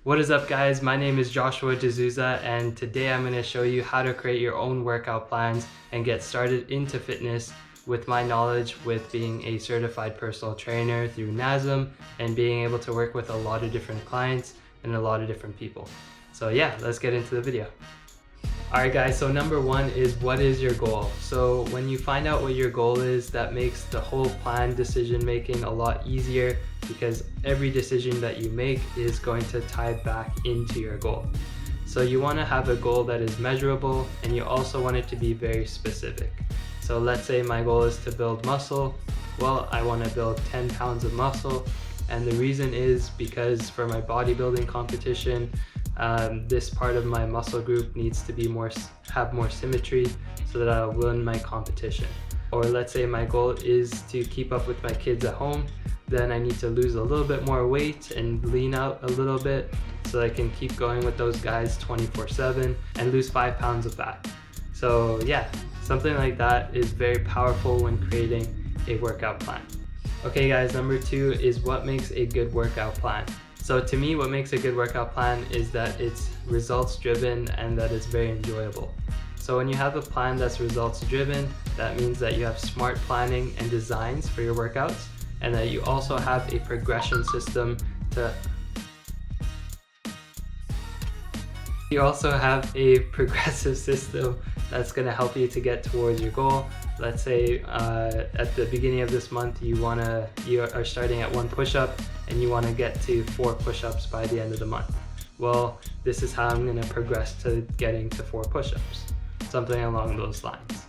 What is up, guys? My name is Joshua D'Souza, and today I'm going to show you how to create your own workout plans and get started into fitness with my knowledge with being a certified personal trainer through NASM and being able to work with a lot of different clients and a lot of different people. So yeah, let's get into the video. Alright guys, so number one is, what is your goal? So when you find out what your goal is, that makes the whole plan decision making a lot easier, because every decision that you make is going to tie back into your goal. So you want to have a goal that is measurable, and you also want it to be very specific. So let's say my goal is to build muscle. Well, I want to build 10 pounds of muscle, and the reason is because for my bodybuilding competition, this part of my muscle group needs to be have more symmetry so that I'll win my competition. Or let's say my goal is to keep up with my kids at home, then I need to lose a little bit more weight and lean out a little bit so I can keep going with those guys 24/7 and lose 5 pounds of fat. So yeah, something like that is very powerful when creating a workout plan. Okay guys, number two is, what makes a good workout plan? So to me, what makes a good workout plan is that it's results driven and that it's very enjoyable. So when you have a plan that's results driven, that means that you have smart planning and designs for your workouts, and that you also have a progression system You also have a progressive system that's going to help you to get towards your goal. Let's say at the beginning of this month you are starting at 1 push-up and you want to get to 4 push-ups by the end of the month. Well, this is how I'm going to progress to getting to 4 push-ups, something along those lines.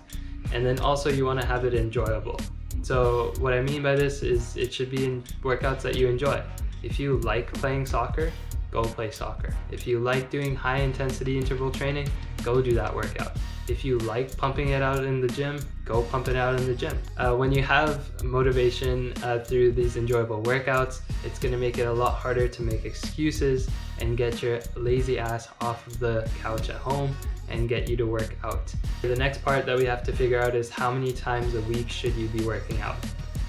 And then also you want to have it enjoyable. So what I mean by this is, it should be in workouts that you enjoy. If you like playing soccer, go play soccer. If you like doing high intensity interval training, go do that workout. If you like pumping it out in the gym, go pump it out in the gym. When you have motivation through these enjoyable workouts, it's going to make it a lot harder to make excuses and get your lazy ass off of the couch at home and get you to work out. The next part that we have to figure out is, how many times a week should you be working out?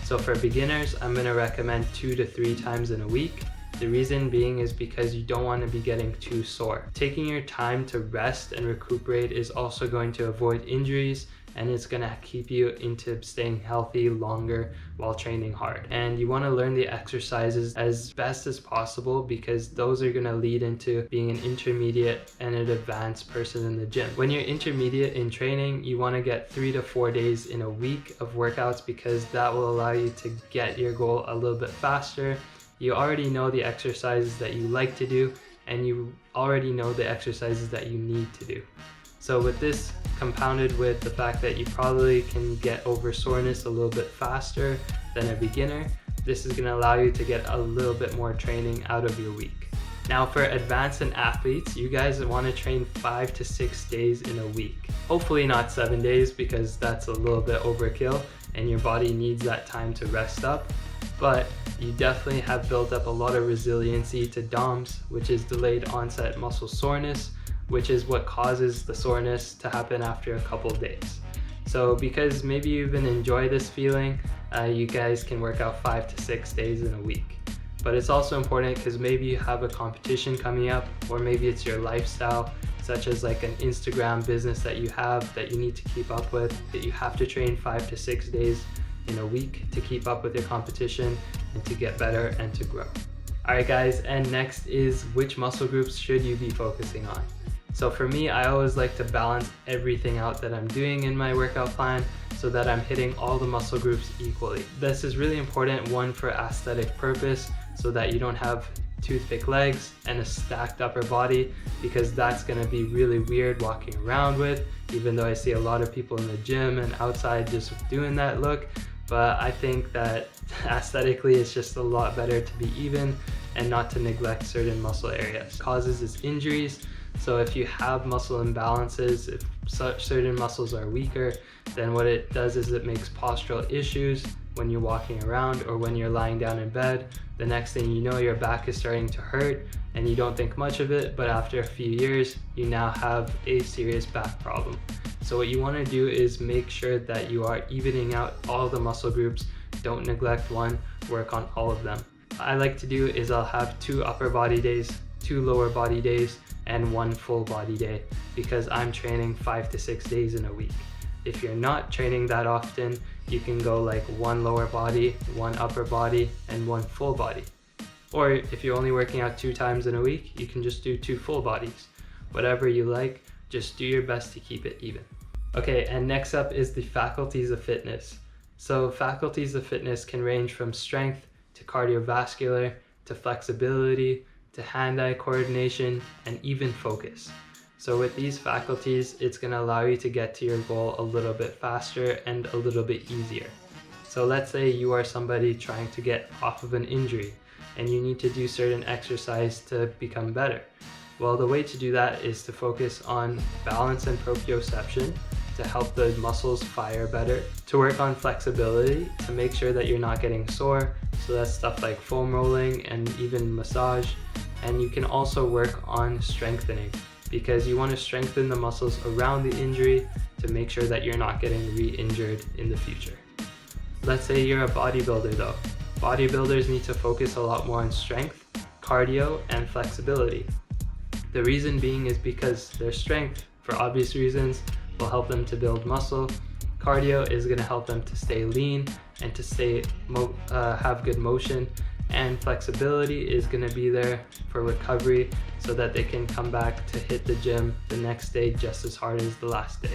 So for beginners, I'm going to recommend 2 to 3 times in a week. The reason being is because you don't want to be getting too sore. Taking your time to rest and recuperate is also going to avoid injuries, and it's going to keep you into staying healthy longer while training hard. And you want to learn the exercises as best as possible, because those are going to lead into being an intermediate and an advanced person in the gym. When you're intermediate in training, you want to get 3 to 4 days in a week of workouts, because that will allow you to get your goal a little bit faster. You already know the exercises that you like to do, and you already know the exercises that you need to do. So with this compounded with the fact that you probably can get over soreness a little bit faster than a beginner, this is going to allow you to get a little bit more training out of your week. Now for advanced and athletes, you guys want to train 5 to 6 days in a week. Hopefully not 7 days, because that's a little bit overkill and your body needs that time to rest up. But you definitely have built up a lot of resiliency to DOMS, which is delayed onset muscle soreness, which is what causes the soreness to happen after a couple days. So because maybe you even enjoy this feeling, you guys can work out 5 to 6 days in a week. But it's also important because maybe you have a competition coming up, or maybe it's your lifestyle, such as like an Instagram business that you have that you need to keep up with, that you have to train 5 to 6 days in a week to keep up with your competition and to get better and to grow. Alright guys, and next is, which muscle groups should you be focusing on? So for me, I always like to balance everything out that I'm doing in my workout plan so that I'm hitting all the muscle groups equally. This is really important, one, for aesthetic purpose, so that you don't have toothpick legs and a stacked upper body, because that's going to be really weird walking around with, even though I see a lot of people in the gym and outside just doing that look. But I think that aesthetically it's just a lot better to be even and not to neglect certain muscle areas. It causes is injuries. So if you have muscle imbalances, if certain muscles are weaker, then what it does is it makes postural issues when you're walking around or when you're lying down in bed. The next thing you know, your back is starting to hurt and you don't think much of it, but after a few years, you now have a serious back problem. So what you want to do is make sure that you are evening out all the muscle groups. Don't neglect one, work on all of them. What I like to do is I'll have 2 upper body days, 2 lower body days, and 1 full body day, because I'm training 5 to 6 days in a week. If you're not training that often, you can go like 1 lower body, 1 upper body, and 1 full body. Or if you're only working out 2 times in a week, you can just do 2 full bodies. Whatever you like, just do your best to keep it even. Okay, and next up is the faculties of fitness. So faculties of fitness can range from strength to cardiovascular to flexibility to hand-eye coordination and even focus. So with these faculties, it's going to allow you to get to your goal a little bit faster and a little bit easier. So let's say you are somebody trying to get off of an injury and you need to do certain exercise to become better. Well, the way to do that is to focus on balance and proprioception to help the muscles fire better, to work on flexibility to make sure that you're not getting sore. So that's stuff like foam rolling and even massage. And you can also work on strengthening, because you want to strengthen the muscles around the injury to make sure that you're not getting re-injured in the future. Let's say you're a bodybuilder though. Bodybuilders need to focus a lot more on strength, cardio, and flexibility. The reason being is because their strength, for obvious reasons, will help them to build muscle. Cardio is going to help them to stay lean and to have good motion. And flexibility is going to be there for recovery so that they can come back to hit the gym the next day just as hard as the last day.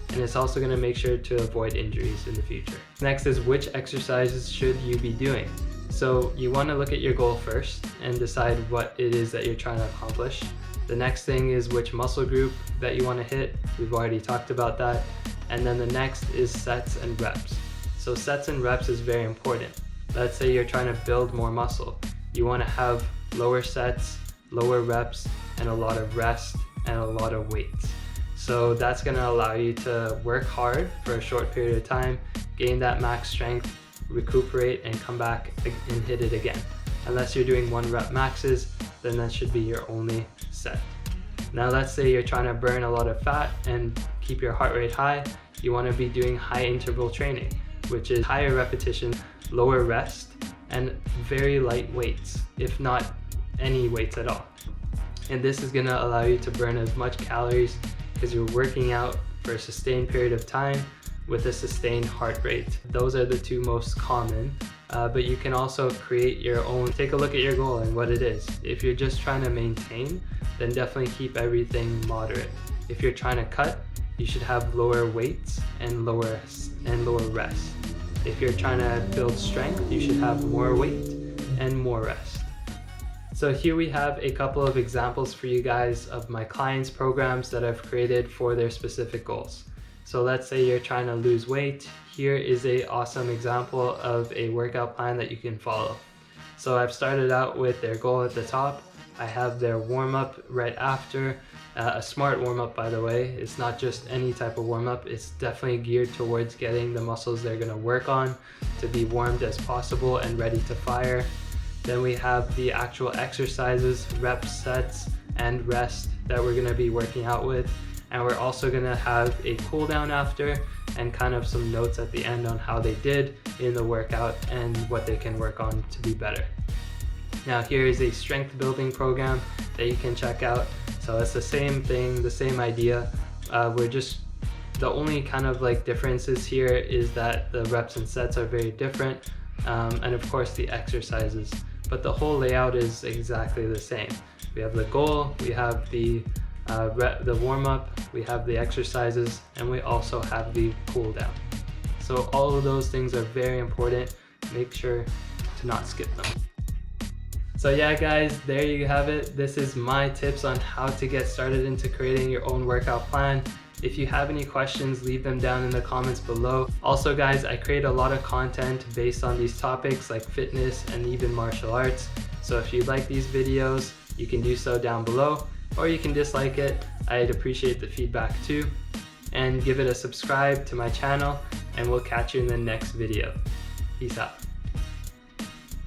And it's also going to make sure to avoid injuries in the future. Next is, which exercises should you be doing? So you want to look at your goal first and decide what it is that you're trying to accomplish. The next thing is which muscle group that you want to hit. We've already talked about that. And then the next is sets and reps. So sets and reps is very important. Let's say you're trying to build more muscle. You want to have lower sets, lower reps, and a lot of rest and a lot of weights. So that's going to allow you to work hard for a short period of time, gain that max strength, recuperate, and come back and hit it again. Unless you're doing 1 rep maxes, then that should be your only set. Now let's say you're trying to burn a lot of fat and keep your heart rate high. You want to be doing high interval training, which is higher repetition, lower rest, and very light weights, if not any weights at all. And this is going to allow you to burn as much calories because you're working out for a sustained period of time with a sustained heart rate. Those are the 2 most common, but you can also create your own. Take a look at your goal and what it is. If you're just trying to maintain, then definitely keep everything moderate. If you're trying to cut, you should have lower weights and lower rest. If you're trying to build strength, you should have more weight and more rest. So here we have a couple of examples for you guys of my clients' programs that I've created for their specific goals. So let's say you're trying to lose weight. Here is an awesome example of a workout plan that you can follow. So I've started out with their goal at the top. I have their warm-up right after. A smart warm-up, by the way. It's not just any type of warm-up. It's definitely geared towards getting the muscles they're going to work on to be warmed as possible and ready to fire. Then we have the actual exercises, reps, sets, and rest that we're going to be working out with. And we're also going to have a cool down after and kind of some notes at the end on how they did in the workout and what they can work on to be better. Now here is a strength building program that you can check out. So it's the same thing, the same idea. The only kind of like differences here is that the reps and sets are very different, and of course the exercises. But the whole layout is exactly the same. We have the goal, we have the warm-up, we have the exercises, and we also have the cool down. So all of those things are very important. Make sure to not skip them. So yeah guys, there you have it. This is my tips on how to get started into creating your own workout plan. If you have any questions, leave them down in the comments below. Also guys, I create a lot of content based on these topics like fitness and even martial arts. So if you like these videos, you can do so down below, or you can dislike it. I'd appreciate the feedback too. And give it a subscribe to my channel, and we'll catch you in the next video. Peace out.